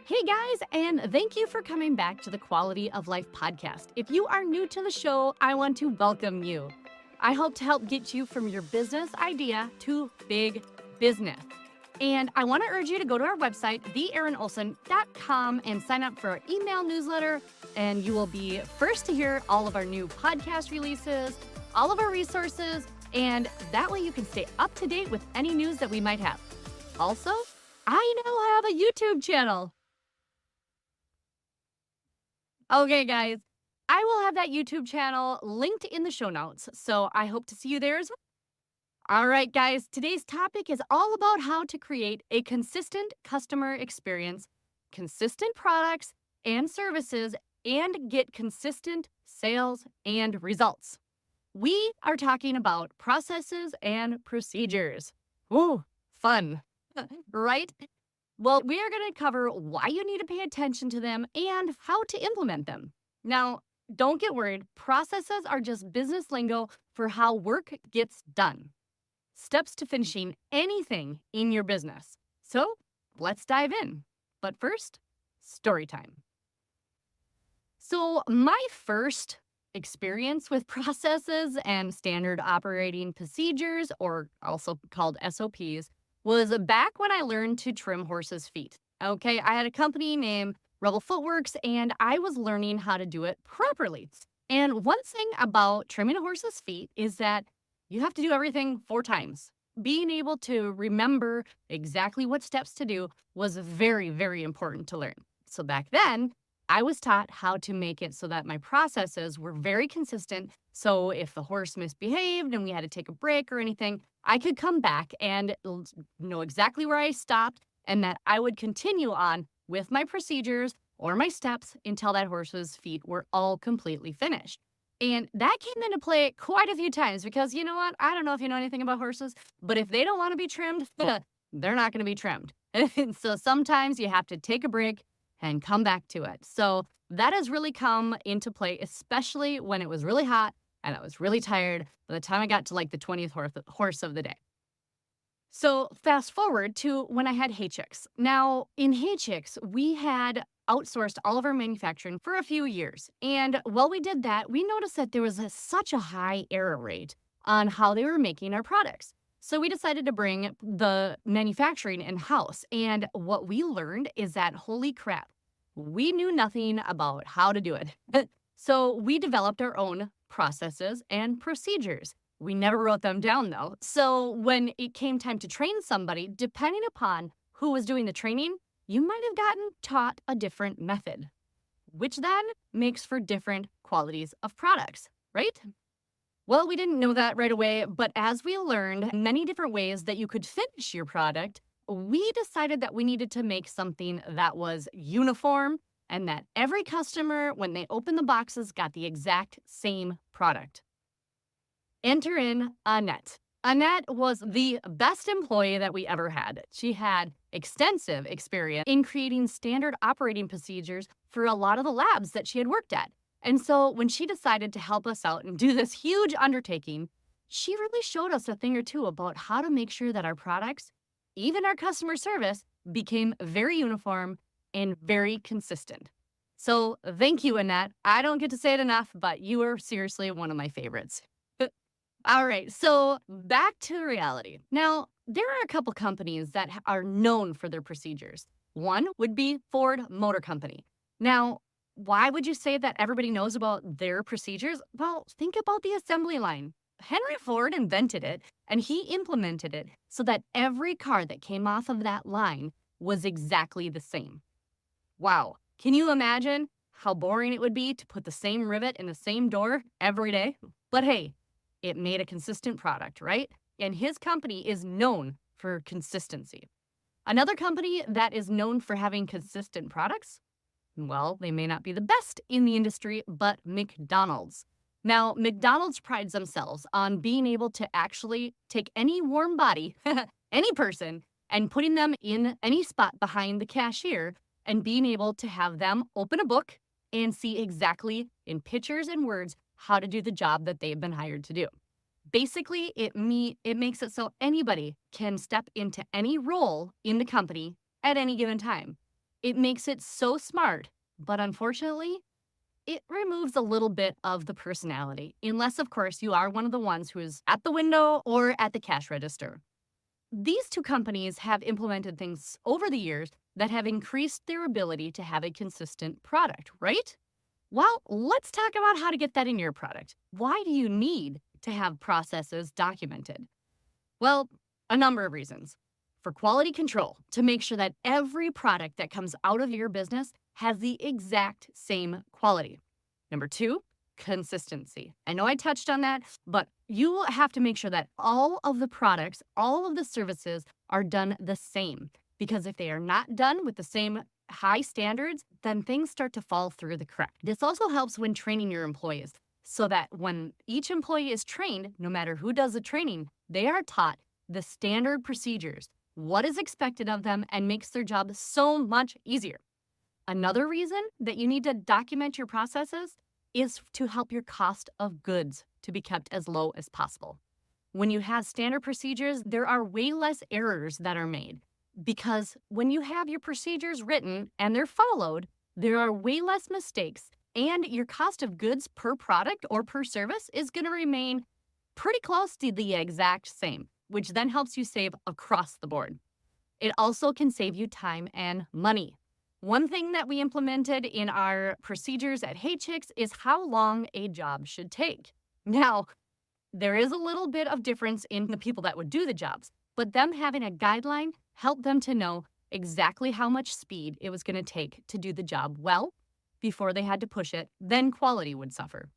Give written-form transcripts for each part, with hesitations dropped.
Hey guys, and thank you for coming back to the Quality of Life podcast. If you are new to the show, I want to welcome you. I hope to help get you from your business idea to big business. And I want to urge you to go to our website, theerinolson.com, and sign up for our email newsletter. And you will be first to hear all of our new podcast releases, all of our resources, and that way you can stay up to date with any news that we might have. Also, I now have a YouTube channel. Okay, guys, I will have that YouTube channel linked in the show notes, so I hope to see you there as well. All right, guys, today's topic is all about how to create a consistent customer experience, consistent products and services, and get consistent sales and results. We are talking about processes and procedures. Ooh, fun, right? Well, we are going to cover why you need to pay attention to them and how to implement them. Now, don't get worried. Processes are just business lingo for how work gets done. Steps to finishing anything in your business. So let's dive in. But first, story time. So my first experience with processes and standard operating procedures, or also called SOPs, was back when I learned to trim horses' feet. Okay, I had a company named Footworks, and I was learning how to do it properly. And one thing about trimming a horse's feet is that you have to do everything 4 times. Being able to remember exactly what steps to do was very, very important to learn. So back then, I was taught how to make it so that my processes were very consistent. So if the horse misbehaved and we had to take a break or anything, I could come back and know exactly where I stopped and that I would continue on with my procedures or my steps until that horse's feet were all completely finished. And that came into play quite a few times because you know what? I don't know if you know anything about horses, but if they don't want to be trimmed, they're not going to be trimmed. And so sometimes you have to take a break and come back to it. So that has really come into play, especially when it was really hot and I was really tired by the time I got to like the 20th horse of the day. So fast forward to when I had Chix. Now, in Chix, we had outsourced all of our manufacturing for a few years. And while we did that, we noticed that there was such a high error rate on how they were making our products. So we decided to bring the manufacturing in-house. And what we learned is that, holy crap, we knew nothing about how to do it. So we developed our own processes and procedures. We never wrote them down though. So when it came time to train somebody, depending upon who was doing the training, you might have gotten taught a different method, which then makes for different qualities of products, right? Well, we didn't know that right away, but as we learned many different ways that you could finish your product, we decided that we needed to make something that was uniform and that every customer, when they opened the boxes, got the exact same product. Enter in Annette. Annette was the best employee that we ever had. She had extensive experience in creating standard operating procedures for a lot of the labs that she had worked at. And so when she decided to help us out and do this huge undertaking, she really showed us a thing or two about how to make sure that our products, even our customer service, became very uniform and very consistent. So thank you, Annette. I don't get to say it enough, but you are seriously one of my favorites. All right, so back to reality. Now, there are a couple companies that are known for their procedures. One would be Ford Motor Company. Now, why would you say that everybody knows about their procedures? Well, think about the assembly line. Henry Ford invented it, and he implemented it so that every car that came off of that line was exactly the same. Wow, can you imagine how boring it would be to put the same rivet in the same door every day? But hey, it made a consistent product, right? And his company is known for consistency. Another company that is known for having consistent products, well, they may not be the best in the industry, but McDonald's. Now, McDonald's prides themselves on being able to actually take any warm body, any person, and putting them in any spot behind the cashier and being able to have them open a book and see exactly in pictures and words how to do the job that they've been hired to do. Basically, it makes it so anybody can step into any role in the company at any given time. It makes it so smart, but unfortunately, it removes a little bit of the personality, unless, of course, you are one of the ones who is at the window or at the cash register. These two companies have implemented things over the years that have increased their ability to have a consistent product, right? Well, let's talk about how to get that in your product. Why do you need to have processes documented? Well, a number of reasons. For quality control, to make sure that every product that comes out of your business has the exact same quality. Number two, consistency. I know I touched on that, but you have to make sure that all of the products, all of the services are done the same. Because if they are not done with the same high standards, then things start to fall through the crack. This also helps when training your employees so that when each employee is trained, no matter who does the training, they are taught the standard procedures, what is expected of them, and makes their job so much easier. Another reason that you need to document your processes is to help your cost of goods to be kept as low as possible. When you have standard procedures, there are way less errors that are made because when you have your procedures written and they're followed, there are way less mistakes and your cost of goods per product or per service is going to remain pretty close to the exact same, which then helps you save across the board. It also can save you time and money. One thing that we implemented in our procedures at Hey Chix is how long a job should take. Now, there is a little bit of difference in the people that would do the jobs, but them having a guideline helped them to know exactly how much speed it was going to take to do the job well before they had to push it, then quality would suffer.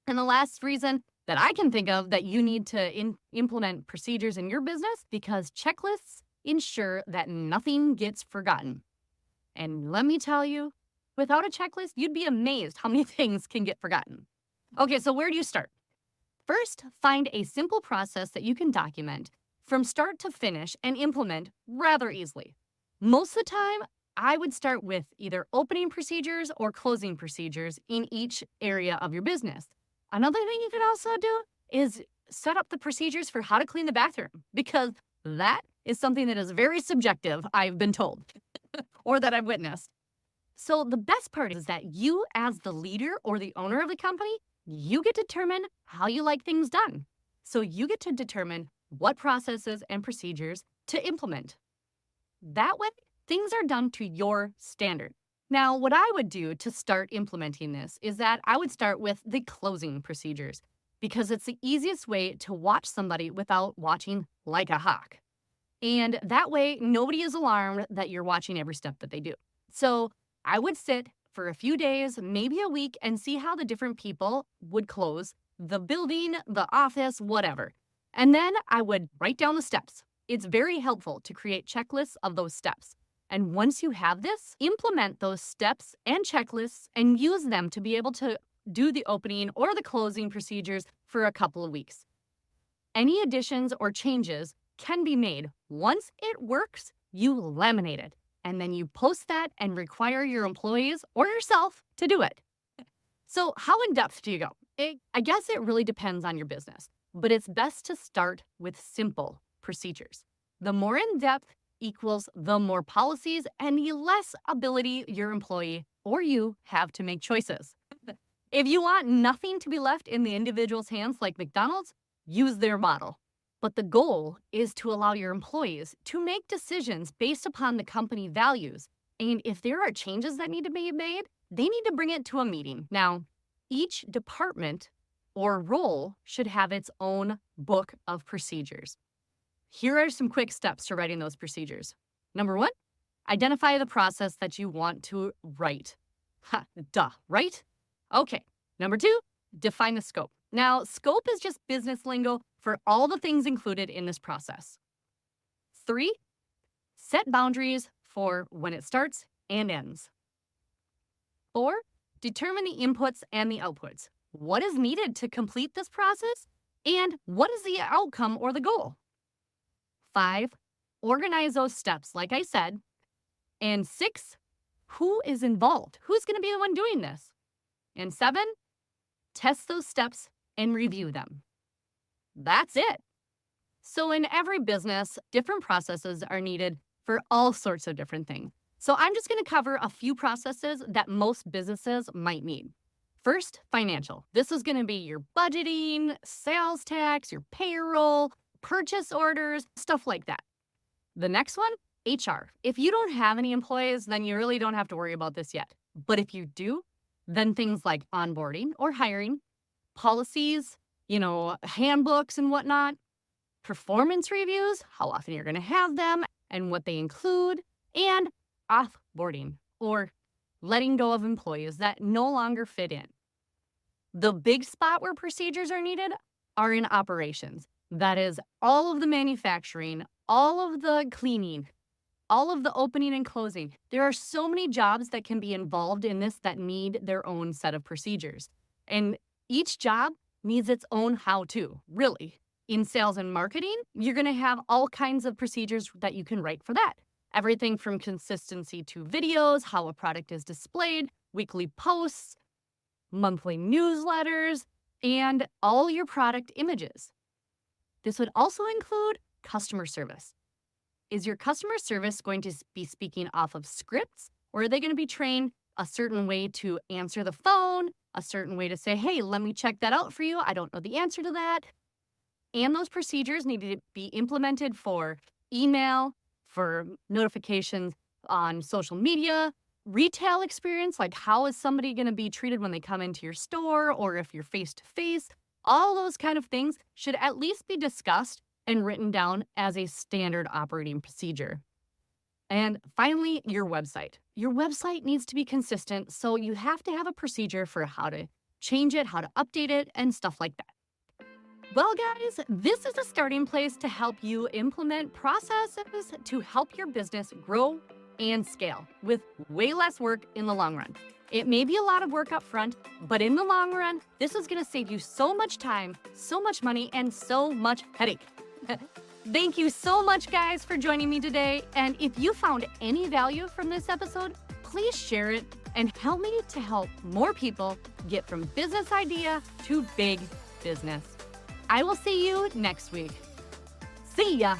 And the last reason that I can think of that you need to implement procedures in your business because checklists ensure that nothing gets forgotten. And let me tell you, without a checklist, you'd be amazed how many things can get forgotten. Okay, so where do you start? First, find a simple process that you can document from start to finish and implement rather easily. Most of the time, I would start with either opening procedures or closing procedures in each area of your business. Another thing you can also do is set up the procedures for how to clean the bathroom because that is something that is very subjective, I've been told, or that I've witnessed. So the best part is that you, as the leader or the owner of the company, you get to determine how you like things done. So you get to determine what processes and procedures to implement. That way, things are done to your standard. Now, what I would do to start implementing this is that I would start with the closing procedures because it's the easiest way to watch somebody without watching like a hawk. And that way, nobody is alarmed that you're watching every step that they do. So I would sit for a few days, maybe a week, and see how the different people would close the building, the office, whatever. And then I would write down the steps. It's very helpful to create checklists of those steps. And once you have this, implement those steps and checklists and use them to be able to do the opening or the closing procedures for a couple of weeks. Any additions or changes can be made. Once it works, you laminate it. And then you post that and require your employees or yourself to do it. So how in depth do you go? I guess it really depends on your business, but it's best to start with simple procedures. The more in depth equals the more policies and the less ability your employee or you have to make choices. If you want nothing to be left in the individual's hands like McDonald's, use their model. But the goal is to allow your employees to make decisions based upon the company values. And if there are changes that need to be made, they need to bring it to a meeting. Now, each department or role should have its own book of procedures. Here are some quick steps to writing those procedures. Number one, identify the process that you want to write. Right? Okay. Number two, define the scope. Now, scope is just business lingo for all the things included in this process. 3, set boundaries for when it starts and ends. 4, determine the inputs and the outputs. What is needed to complete this process? And what is the outcome or the goal? 5, organize those steps, like I said. And 6, who is involved? Who's going to be the one doing this? And 7, test those steps and review them. That's it. So in every business, different processes are needed for all sorts of different things. So I'm just going to cover a few processes that most businesses might need. First, financial. This is going to be your budgeting, sales tax, your payroll, purchase orders, stuff like that. The next one, HR. If you don't have any employees, then you really don't have to worry about this yet. But if you do, then things like onboarding or hiring, policies, handbooks and whatnot, performance reviews, how often you're going to have them and what they include, and offboarding or letting go of employees that no longer fit in. The big spot where procedures are needed are in operations. That is all of the manufacturing, all of the cleaning, all of the opening and closing. There are so many jobs that can be involved in this that need their own set of procedures. And each job needs its own how-to, really. In sales and marketing, you're going to have all kinds of procedures that you can write for that. Everything from consistency to videos, how a product is displayed, weekly posts, monthly newsletters, and all your product images. This would also include customer service. Is your customer service going to be speaking off of scripts, or are they going to be trained a certain way to answer the phone, a certain way to say, hey, let me check that out for you. I don't know the answer to that. And those procedures need to be implemented for email, for notifications on social media, retail experience, like how is somebody going to be treated when they come into your store, or if you're face-to-face. All those kind of things should at least be discussed and written down as a standard operating procedure. And finally, your website. Your website needs to be consistent, so you have to have a procedure for how to change it, how to update it, and stuff like that. Well, guys, this is a starting place to help you implement processes to help your business grow and scale with way less work in the long run. It may be a lot of work up front, but in the long run, this is going to save you so much time, so much money, and so much headache. Thank you so much, guys, for joining me today. And if you found any value from this episode, please share it and help me to help more people get from business idea to big business. I will see you next week. See ya.